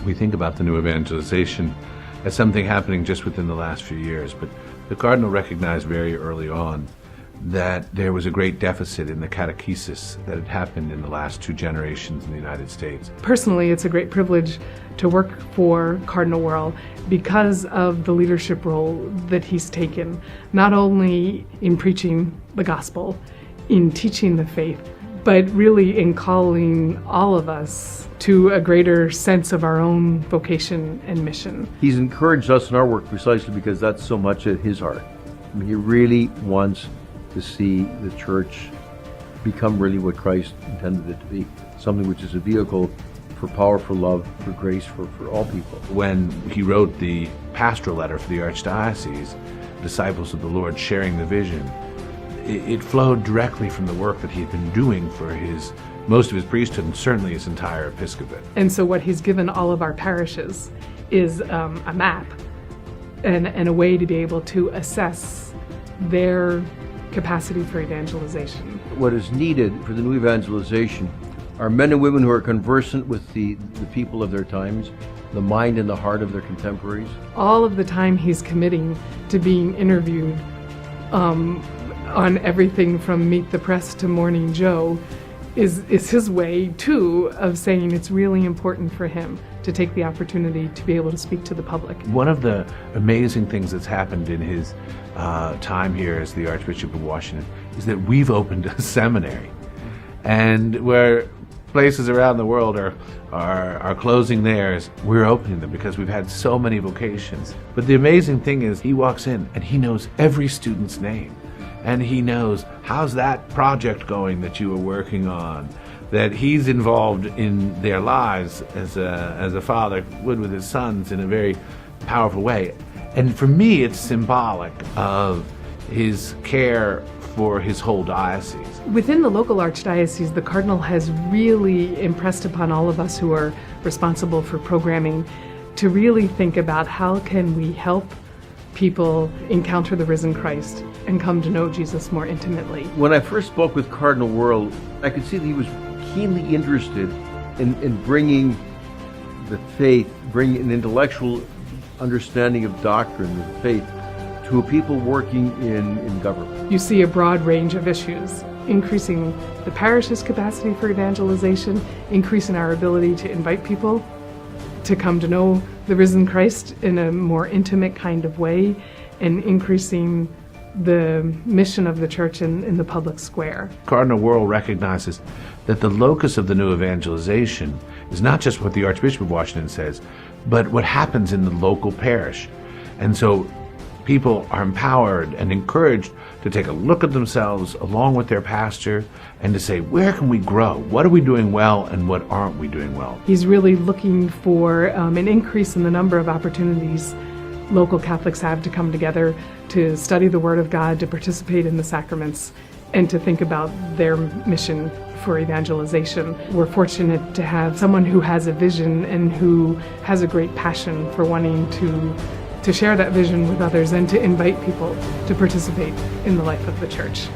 We think about the new evangelization as something happening just within the last few years, but the Cardinal recognized very early on that there was a great deficit in the catechesis that had happened in the last 2 generations in the United States. Personally, it's a great privilege to work for Cardinal Wuerl because of the leadership role that he's taken, not only in preaching the gospel, in teaching the faith, but really in calling all of us to a greater sense of our own vocation and mission. He's encouraged us in our work precisely because that's so much at his heart. I mean, he really wants to see the church become really what Christ intended it to be, something which is a vehicle for power, for love, for grace, for all people. When he wrote the pastoral letter for the Archdiocese, Disciples of the Lord Sharing the Vision, it flowed directly from the work that he had been doing for most of his priesthood and certainly his entire episcopate. And so what he's given all of our parishes is a map and a way to be able to assess their capacity for evangelization. What is needed for the new evangelization are men and women who are conversant with the people of their times, the mind and the heart of their contemporaries. All of the time he's committing to being interviewed on everything from Meet the Press to Morning Joe is his way, too, of saying it's really important for him to take the opportunity to be able to speak to the public. One of the amazing things that's happened in his time here as the Archbishop of Washington is that we've opened a seminary. And where places around the world are closing theirs, we're opening them because we've had so many vocations. But the amazing thing is he walks in and he knows every student's name. And he knows, how's that project going that you were working on? That he's involved in their lives as a father would with his sons in a very powerful way. And for me, it's symbolic of his care for his whole diocese. Within the local archdiocese, the Cardinal has really impressed upon all of us who are responsible for programming to really think about how can we help people encounter the risen Christ and come to know Jesus more intimately. When I first spoke with Cardinal Wuerl, I could see that he was keenly interested in bringing the faith, bringing an intellectual understanding of doctrine, of faith, to a people working in government. You see a broad range of issues, increasing the parish's capacity for evangelization, increasing our ability to invite people to come to know the risen Christ in a more intimate kind of way, and increasing the mission of the church in the public square. Cardinal Wuerl recognizes that the locus of the new evangelization is not just what the Archbishop of Washington says, but what happens in the local parish. And so people are empowered and encouraged to take a look at themselves along with their pastor and to say, where can we grow? What are we doing well and what aren't we doing well? He's really looking for an increase in the number of opportunities local Catholics have to come together, to study the Word of God, to participate in the sacraments, and to think about their mission for evangelization. We're fortunate to have someone who has a vision and who has a great passion for wanting to share that vision with others and to invite people to participate in the life of the church.